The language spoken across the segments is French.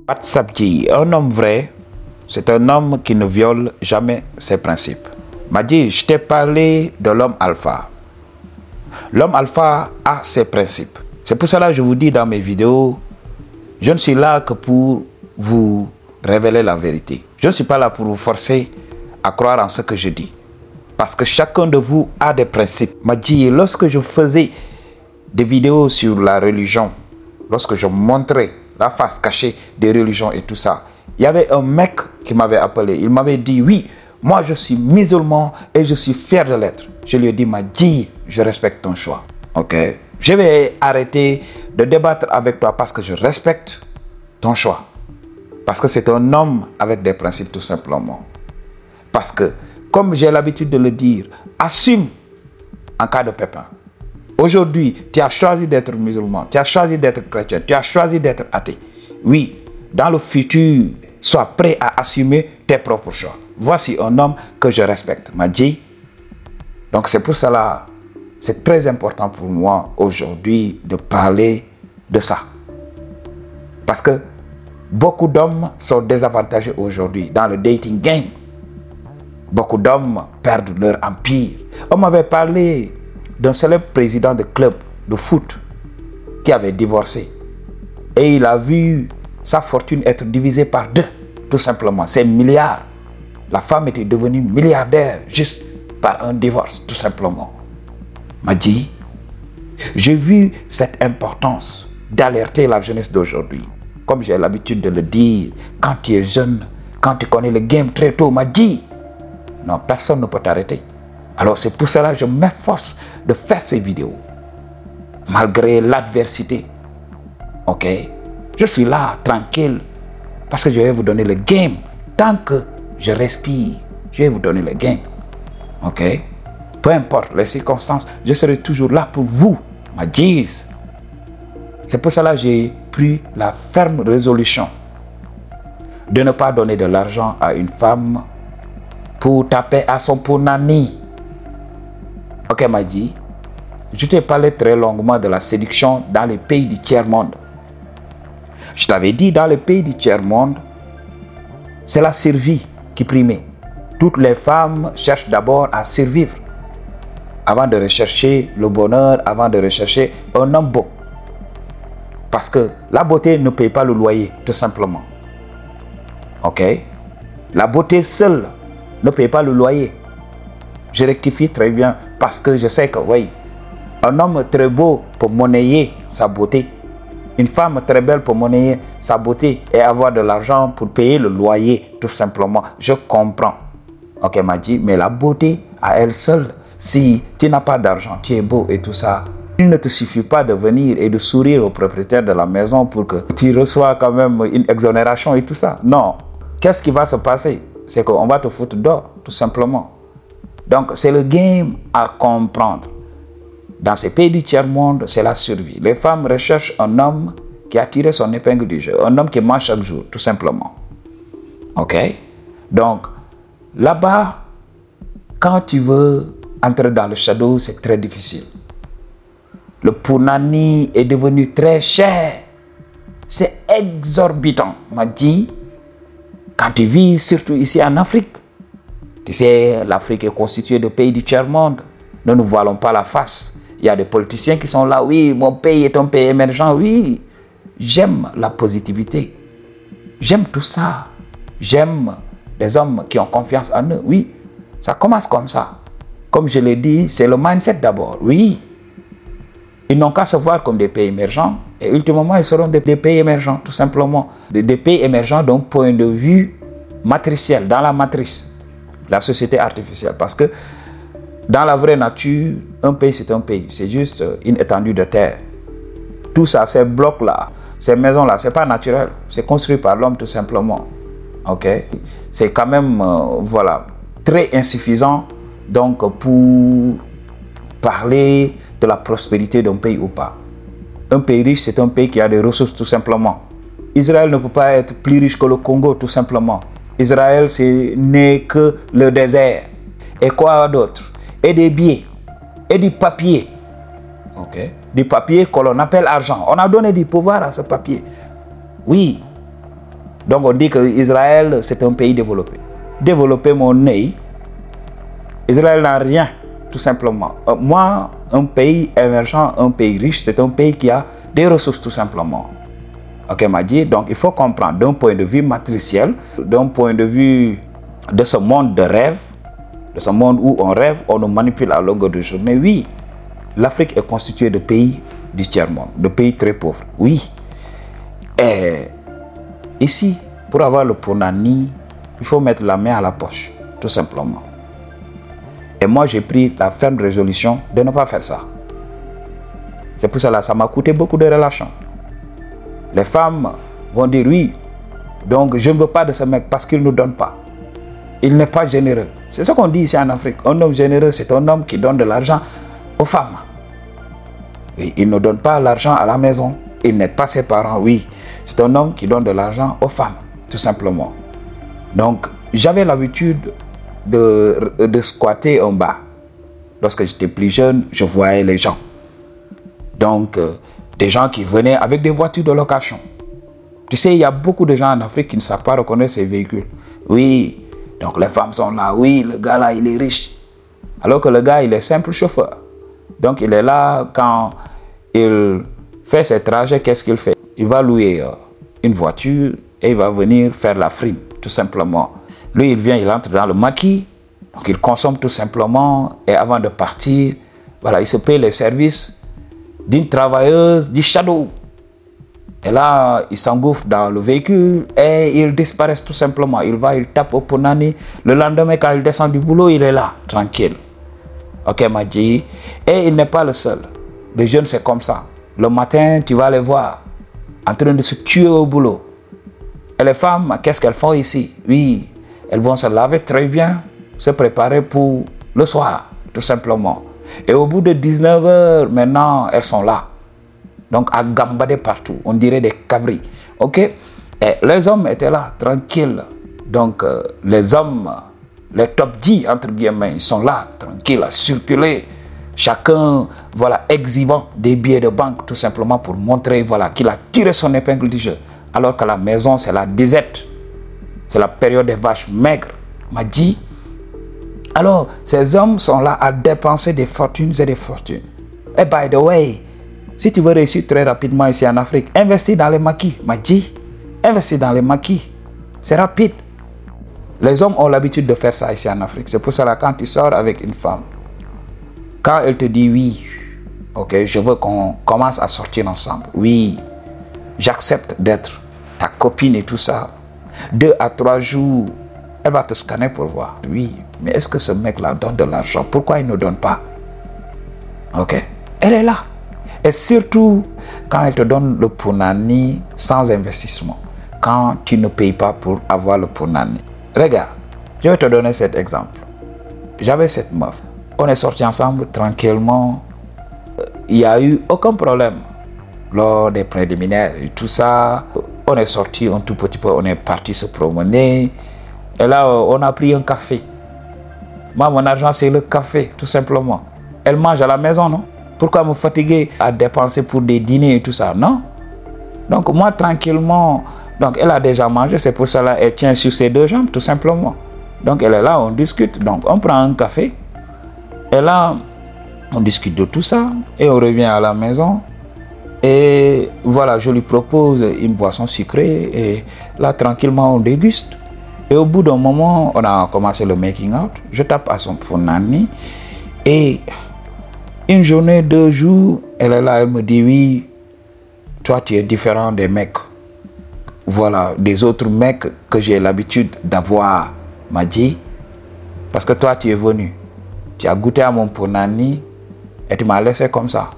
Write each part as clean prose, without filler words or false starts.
Pat Sabji, un homme vrai, c'est un homme qui ne viole jamais ses principes. Madji, je t'ai parlé de l'homme alpha. L'homme alpha a ses principes. C'est pour cela que je vous dis dans mes vidéos, je ne suis là que pour vous révéler la vérité. Je ne suis pas là pour vous forcer à croire en ce que je dis. Parce que chacun de vous a des principes. Madji, lorsque je faisais des vidéos sur la religion, lorsque je montrais la face cachée des religions et tout ça, il y avait un mec qui m'avait appelé. Il m'avait dit, oui, moi je suis musulman et je suis fier de l'être. Je lui ai dit, Madji, je respecte ton choix. Ok? Je vais arrêter de débattre avec toi parce que je respecte ton choix. Parce que c'est un homme avec des principes tout simplement. Parce que, comme j'ai l'habitude de le dire, assume en cas de pépin. Aujourd'hui, tu as choisi d'être musulman, tu as choisi d'être chrétien, tu as choisi d'être athée. Oui, dans le futur, sois prêt à assumer tes propres choix. Voici un homme que je respecte, Madji. Donc c'est pour cela, c'est très important pour moi aujourd'hui de parler de ça. Parce que beaucoup d'hommes sont désavantagés aujourd'hui dans le dating game. Beaucoup d'hommes perdent leur empire. On m'avait parlé d'un célèbre président de club de foot qui avait divorcé. Et il a vu sa fortune être divisée par deux, tout simplement. Ses milliards. La femme était devenue milliardaire juste par un divorce, tout simplement. Madji, j'ai vu cette importance d'alerter la jeunesse d'aujourd'hui. Comme j'ai l'habitude de le dire, quand tu es jeune, quand tu connais le game très tôt, Madji, non, personne ne peut t'arrêter. Alors c'est pour cela que je m'efforce de faire ces vidéos. Malgré l'adversité. Ok? Je suis là, tranquille. Parce que je vais vous donner le game. Tant que je respire, je vais vous donner le game. Ok? Peu importe les circonstances, je serai toujours là pour vous, Madji. C'est pour cela que j'ai pris la ferme résolution de ne pas donner de l'argent à une femme pour taper à son punani. Ok, Madji, je t'ai parlé très longuement de la séduction dans les pays du tiers-monde. Je t'avais dit, dans les pays du tiers-monde, c'est la survie qui primait. Toutes les femmes cherchent d'abord à survivre avant de rechercher le bonheur, avant de rechercher un homme beau. Parce que la beauté ne paye pas le loyer, tout simplement. Ok? La beauté seule ne paye pas le loyer. Je rectifie très bien parce que je sais que, oui, un homme très beau peut monnayer sa beauté. Une femme très belle peut monnayer sa beauté et avoir de l'argent pour payer le loyer, tout simplement. Je comprends. Ok, Madji, mais la beauté à elle seule, si tu n'as pas d'argent, tu es beau et tout ça, il ne te suffit pas de venir et de sourire au propriétaire de la maison pour que tu reçois quand même une exonération et tout ça. Non. Qu'est-ce qui va se passer? C'est qu'on va te foutre dehors, tout simplement. Donc, c'est le game à comprendre. Dans ces pays du tiers-monde, c'est la survie. Les femmes recherchent un homme qui a tiré son épingle du jeu. Un homme qui mange chaque jour, tout simplement. Ok? Donc, là-bas, quand tu veux entrer dans le shadow, c'est très difficile. Le punani est devenu très cher. C'est exorbitant. Madji, quand tu vis, surtout ici en Afrique, tu sais, l'Afrique est constituée de pays du tiers-monde. Ne nous voilons pas la face. Il y a des politiciens qui sont là. Oui, mon pays est un pays émergent. Oui, j'aime la positivité. J'aime tout ça. J'aime les hommes qui ont confiance en eux. Oui, ça commence comme ça. Comme je l'ai dit, c'est le mindset d'abord. Oui, ils n'ont qu'à se voir comme des pays émergents. Et ultimement, ils seront des pays émergents, tout simplement. Des pays émergents d'un point de vue matriciel, dans la matrice. La société artificielle. Parce que dans la vraie nature, un pays c'est un pays. C'est juste une étendue de terre. Tout ça, ces blocs-là, ces maisons-là, c'est pas naturel. C'est construit par l'homme tout simplement. Ok? C'est quand même, voilà, très insuffisant donc pour parler de la prospérité d'un pays ou pas. Un pays riche, c'est un pays qui a des ressources tout simplement. Israël ne peut pas être plus riche que le Congo tout simplement. Israël, c'est n'est que le désert. Et quoi d'autre? Et des billets. Et du papier. Ok? Du papier que l'on appelle argent. On a donné du pouvoir à ce papier. Oui. Donc on dit que Israël, c'est un pays développé. Développé mon nez, Israël n'a rien, tout simplement. Moi, un pays émergent, un pays riche, c'est un pays qui a des ressources, tout simplement. Ok, m'a dit, donc il faut comprendre d'un point de vue matriciel, d'un point de vue de ce monde de rêve, de ce monde où on rêve, on nous manipule à longueur de journée. Oui, l'Afrique est constituée de pays du tiers-monde, de pays très pauvres. Oui. Et ici, pour avoir le Punani, il faut mettre la main à la poche, tout simplement. Et moi, j'ai pris la ferme résolution de ne pas faire ça. C'est pour cela que ça m'a coûté beaucoup de relations. Les femmes vont dire oui, donc je ne veux pas de ce mec parce qu'il ne nous donne pas. Il n'est pas généreux. C'est ce qu'on dit ici en Afrique. Un homme généreux, c'est un homme qui donne de l'argent aux femmes. Et il ne donne pas l'argent à la maison. Il n'aide pas ses parents. Oui, c'est un homme qui donne de l'argent aux femmes, tout simplement. Donc, j'avais l'habitude de squatter en bas. Lorsque j'étais plus jeune, je voyais les gens. Donc, des gens qui venaient avec des voitures de location. Tu sais, il y a beaucoup de gens en Afrique qui ne savent pas reconnaître ces véhicules. Oui, donc les femmes sont là. Oui, le gars là, il est riche. Alors que le gars, il est simple chauffeur. Donc, il est là quand il fait ses trajets, qu'est-ce qu'il fait? Il va louer une voiture et il va venir faire la frime, tout simplement. Lui, il vient, il entre dans le maquis, donc il consomme tout simplement et avant de partir, voilà, il se paye les services d'une travailleuse du shadow. Et là, il s'engouffre dans le véhicule et il disparaît tout simplement. Il va, il tape au Punani. Le lendemain, quand il descend du boulot, il est là, tranquille. Ok, m'a dit. Et il n'est pas le seul. Les jeunes, c'est comme ça. Le matin, tu vas les voir en train de se tuer au boulot. Et les femmes, qu'est-ce qu'elles font ici? Oui, elles vont se laver très bien, se préparer pour le soir, tout simplement. Et au bout de 19 heures, maintenant, elles sont là. Donc, à gambader partout. On dirait des cabris. Ok? Et les hommes étaient là, tranquilles. Donc, les hommes, les top 10, entre guillemets, ils sont là, tranquilles, à circuler. Chacun, voilà, exhibant des billets de banque, tout simplement pour montrer, voilà, qu'il a tiré son épingle du jeu. Alors qu'à la maison, c'est la disette. C'est la période des vaches maigres. M'a dit. Alors, ces hommes sont là à dépenser des fortunes et des fortunes. Et by the way, si tu veux réussir très rapidement ici en Afrique, investis dans les maquis. M'a dit, investis dans les maquis. C'est rapide. Les hommes ont l'habitude de faire ça ici en Afrique. C'est pour cela quand tu sors avec une femme, quand elle te dit oui, ok, je veux qu'on commence à sortir ensemble. Oui, j'accepte d'être ta copine et tout ça. 2 à 3 jours, elle va te scanner pour voir. Oui, mais est-ce que ce mec-là donne de l'argent? Pourquoi il ne donne pas? Ok, elle est là. Et surtout, quand elle te donne le Punani sans investissement. Quand tu ne payes pas pour avoir le Punani. Regarde, je vais te donner cet exemple. J'avais cette meuf. On est sortis ensemble tranquillement. Il n'y a eu aucun problème. Lors des préliminaires et tout ça, on est sorti un tout petit peu, on est parti se promener. Et là, on a pris un café. Moi, mon argent, c'est le café, tout simplement. Elle mange à la maison, non? Pourquoi me fatiguer à dépenser pour des dîners et tout ça? Non. Donc, moi, tranquillement, donc elle a déjà mangé, c'est pour cela qu'elle tient sur ses 2 jambes, tout simplement. Donc, elle est là, on discute. Donc, on prend un café. Et là, on discute de tout ça. Et on revient à la maison. Et voilà, je lui propose une boisson sucrée. Et là, tranquillement, on déguste. Et au bout d'un moment, on a commencé le making out. Je tape à son Punani. Et une journée, 2 jours, elle est là, elle me dit oui, toi tu es différent des mecs. Voilà, des autres mecs que j'ai l'habitude d'avoir, m'a dit. Parce que toi tu es venu. Tu as goûté à mon Punani et tu m'as laissé comme ça.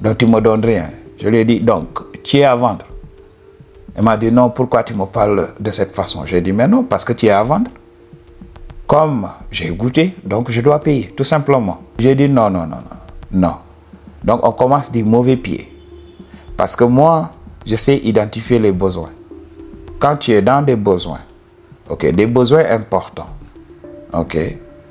Donc tu ne me donnes rien. Je lui ai dit, donc tu es à vendre. Elle m'a dit, non, pourquoi tu me parles de cette façon? J'ai dit, mais non, parce que tu es à vendre. Comme j'ai goûté, donc je dois payer, tout simplement. J'ai dit, non, non, non, non, non. Donc on commence du mauvais pied. Parce que moi, je sais identifier les besoins. Quand tu es dans des besoins, ok, des besoins importants, ok,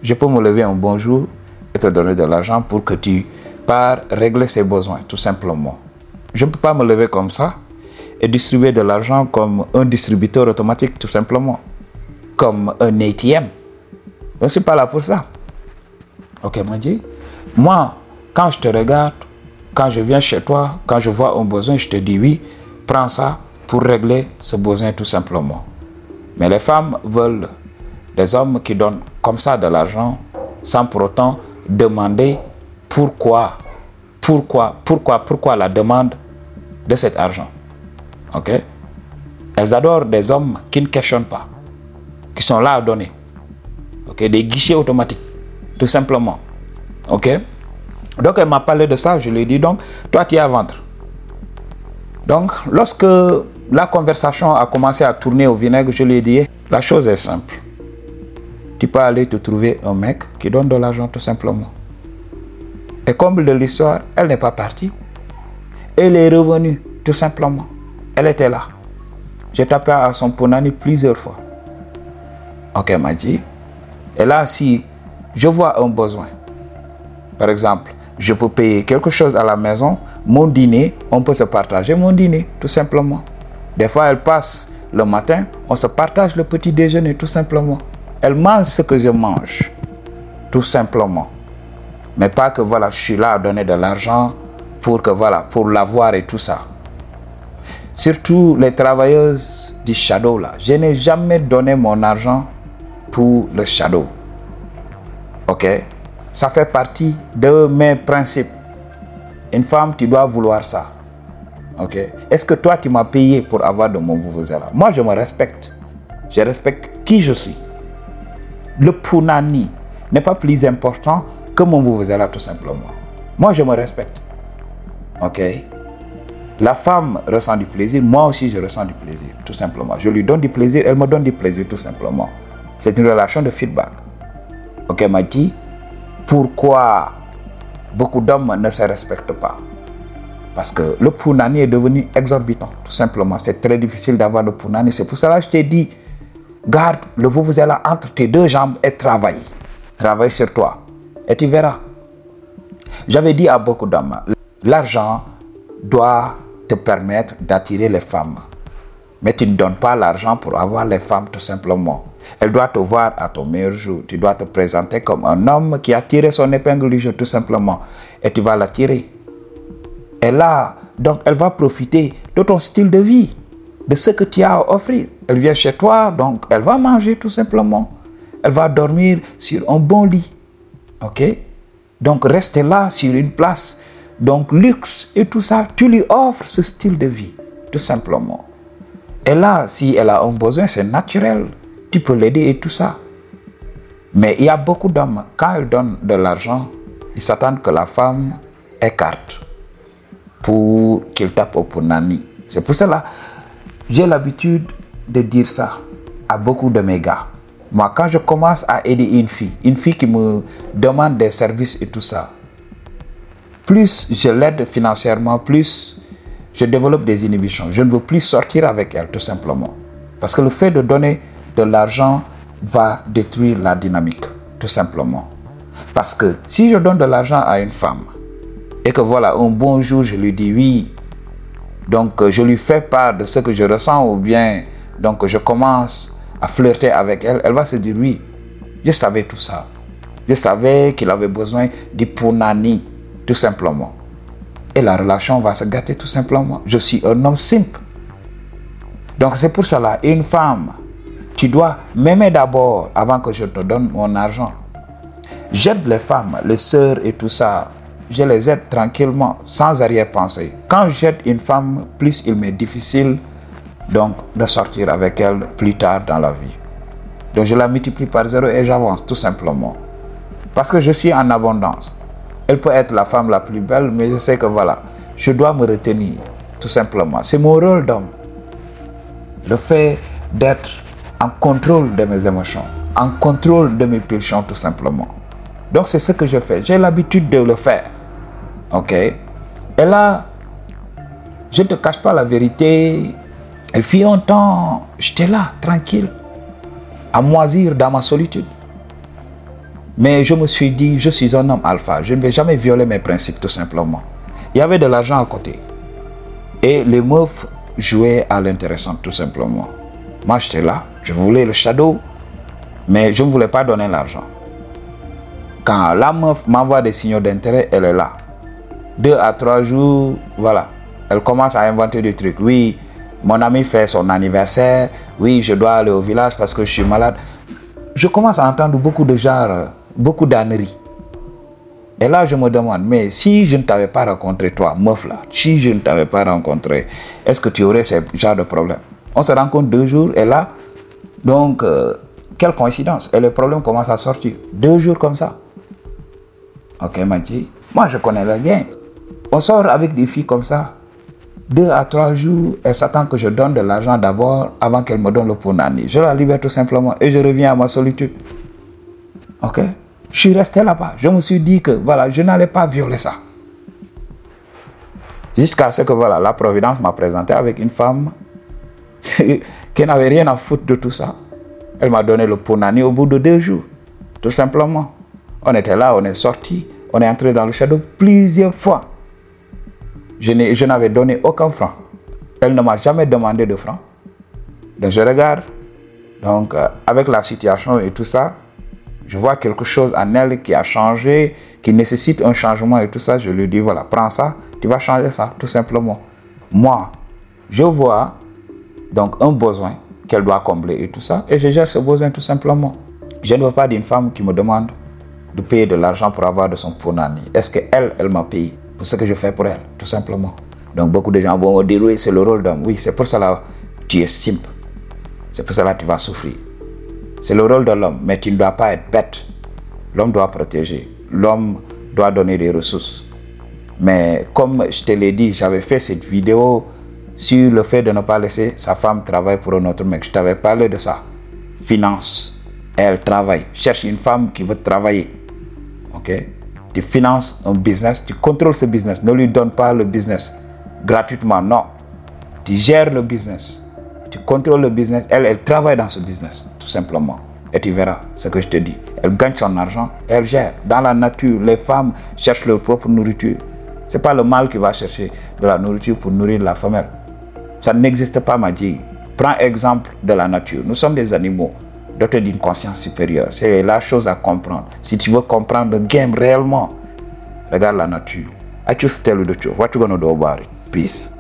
je peux me lever un bon jour et te donner de l'argent pour que tu pars régler ces besoins, tout simplement. Je ne peux pas me lever comme ça et distribuer de l'argent comme un distributeur automatique, tout simplement. Comme un ATM. Je ne suis pas là pour ça. Ok, Madji? Moi, quand je te regarde, quand je viens chez toi, quand je vois un besoin, je te dis oui, prends ça pour régler ce besoin tout simplement. Mais les femmes veulent des hommes qui donnent comme ça de l'argent sans pour autant demander pourquoi la demande de cet argent. Ok? Elles adorent des hommes qui ne questionnent pas, qui sont là à donner. Ok? Des guichets automatiques, tout simplement. Ok? Donc elle m'a parlé de ça, je lui ai dit donc, toi tu es à vendre. Donc lorsque la conversation a commencé à tourner au vinaigre, je lui ai dit, la chose est simple. Tu peux aller te trouver un mec qui donne de l'argent tout simplement. Et comble de l'histoire, elle n'est pas partie. Elle est revenue tout simplement. Elle était là. J'ai tapé à son punani plusieurs fois. Ok, elle m'a dit. Et là, si je vois un besoin, par exemple, je peux payer quelque chose à la maison, mon dîner, on peut se partager mon dîner, tout simplement. Des fois, elle passe le matin, on se partage le petit déjeuner, tout simplement. Elle mange ce que je mange, tout simplement. Mais pas que voilà, je suis là à donner de l'argent pour que voilà, pour l'avoir et tout ça. Surtout les travailleuses du shadow là. Je n'ai jamais donné mon argent pour le shadow. Ok? Ça fait partie de mes principes. Une femme, tu dois vouloir ça. Ok? Est-ce que toi, tu m'as payé pour avoir de mon vuvuzela? Moi, je me respecte. Je respecte qui je suis. Le punani n'est pas plus important que mon vuvuzela, tout simplement. Moi, je me respecte. Ok? La femme ressent du plaisir, moi aussi, je ressens du plaisir, tout simplement. Je lui donne du plaisir, elle me donne du plaisir, tout simplement. C'est une relation de feedback. Ok, m'a dit, pourquoi beaucoup d'hommes ne se respectent pas? Parce que le punani est devenu exorbitant, tout simplement. C'est très difficile d'avoir le punani. C'est pour cela que je t'ai dit, garde le vuvuzela entre tes deux jambes et travaille. Travaille sur toi. Et tu verras. J'avais dit à beaucoup d'hommes, l'argent doit te permettre d'attirer les femmes. Mais tu ne donnes pas l'argent pour avoir les femmes, tout simplement. Elle doit te voir à ton meilleur jour. Tu dois te présenter comme un homme qui a tiré son épingle du jeu, tout simplement. Et tu vas l'attirer. Et là, donc, elle va profiter de ton style de vie, de ce que tu as à offrir. Elle vient chez toi, donc elle va manger, tout simplement. Elle va dormir sur un bon lit. Ok? Donc, rester là sur une place, donc luxe et tout ça, tu lui offres ce style de vie, tout simplement. Et là, si elle a un besoin, c'est naturel. Tu peux l'aider et tout ça. Mais il y a beaucoup d'hommes, quand ils donnent de l'argent, ils s'attendent que la femme écarte pour qu'il tape au punani. C'est pour cela j'ai l'habitude de dire ça à beaucoup de mes gars. Moi, quand je commence à aider une fille qui me demande des services et tout ça, plus je l'aide financièrement, plus je développe des inhibitions. Je ne veux plus sortir avec elle, tout simplement. Parce que le fait de donner de l'argent va détruire la dynamique, tout simplement. Parce que si je donne de l'argent à une femme, et que voilà, un bon jour, je lui dis oui, donc je lui fais part de ce que je ressens, ou bien donc je commence à flirter avec elle, elle va se dire oui, je savais tout ça. Je savais qu'il avait besoin du punani, tout simplement. Et la relation va se gâter, tout simplement. Je suis un homme simple. Donc c'est pour cela, une femme, tu dois m'aimer d'abord avant que je te donne mon argent. J'aide les femmes, les sœurs et tout ça. Je les aide tranquillement, sans arrière-pensée. Quand j'aide une femme, plus il m'est difficile donc de sortir avec elle plus tard dans la vie. Donc je la multiplie par 0 et j'avance, tout simplement. Parce que je suis en abondance. Elle peut être la femme la plus belle, mais je sais que voilà, je dois me retenir, tout simplement. C'est mon rôle d'homme. Le fait d'être en contrôle de mes émotions, en contrôle de mes pulsions, tout simplement. Donc c'est ce que je fais. J'ai l'habitude de le faire. Ok? Et là, je ne te cache pas la vérité. Il fut un temps, j'étais là, tranquille, à moisir dans ma solitude. Mais je me suis dit, je suis un homme alpha. Je ne vais jamais violer mes principes, tout simplement. Il y avait de l'argent à côté. Et les meufs jouer à l'intéressant, tout simplement. Moi, j'étais là, je voulais le shadow, mais je ne voulais pas donner l'argent. Quand la meuf m'envoie des signaux d'intérêt, elle est là. 2 à 3 jours, voilà. Elle commence à inventer des trucs. Oui, mon ami fait son anniversaire. Oui, je dois aller au village parce que je suis malade. Je commence à entendre beaucoup de genre, beaucoup d'âneries. Et là, je me demande, mais si je ne t'avais pas rencontré, toi, meuf là, si je ne t'avais pas rencontré, est-ce que tu aurais ce genre de problème? On se rencontre 2 jours et là, donc, quelle coïncidence. Et le problème commence à sortir. 2 jours comme ça. Ok, m'a dit, moi je connais le game. On sort avec des filles comme ça. 2 à 3 jours, elle s'attend que je donne de l'argent d'abord avant qu'elle me donne le punani. Je la libère tout simplement et je reviens à ma solitude. Ok? Je suis resté là-bas. Je me suis dit que voilà, je n'allais pas violer ça. Jusqu'à ce que voilà, la Providence m'a présenté avec une femme qui n'avait rien à foutre de tout ça. Elle m'a donné le punani au bout de 2 jours. Tout simplement. On était là, on est sorti, on est entré dans le shadow plusieurs fois. Je n'avais donné aucun franc. Elle ne m'a jamais demandé de franc. Donc je regarde. Donc avec la situation et tout ça, je vois quelque chose en elle qui a changé, qui nécessite un changement et tout ça. Je lui dis voilà, prends ça, tu vas changer ça, tout simplement. Moi, je vois donc un besoin qu'elle doit combler et tout ça, et je gère ce besoin tout simplement. Je ne veux pas d'une femme qui me demande de payer de l'argent pour avoir de son punani. Est-ce qu'elle, elle m'a payé pour ce que je fais pour elle, tout simplement. Donc beaucoup de gens vont me dire oui, c'est le rôle d'homme. Oui, c'est pour cela que tu es simple. C'est pour cela que tu vas souffrir. C'est le rôle de l'homme, mais tu ne dois pas être bête. L'homme doit protéger. L'homme doit donner des ressources. Mais comme je te l'ai dit, j'avais fait cette vidéo sur le fait de ne pas laisser sa femme travailler pour un autre mec. Je t'avais parlé de ça. Finance. Elle travaille. Cherche une femme qui veut travailler. Ok? Tu finances un business, tu contrôles ce business. Ne lui donne pas le business gratuitement, non. Tu gères le business. Tu contrôles le business. Elle travaille dans ce business, tout simplement. Et tu verras ce que je te dis. Elle gagne son argent, elle gère. Dans la nature, les femmes cherchent leur propre nourriture. Ce n'est pas le mâle qui va chercher de la nourriture pour nourrir la femelle. Ça n'existe pas, m'a dit. Prends exemple de la nature. Nous sommes des animaux dotés d'une conscience supérieure. C'est la chose à comprendre. Si tu veux comprendre le game réellement, regarde la nature. I choose to tell you the truth. What you gonna do about it? Peace.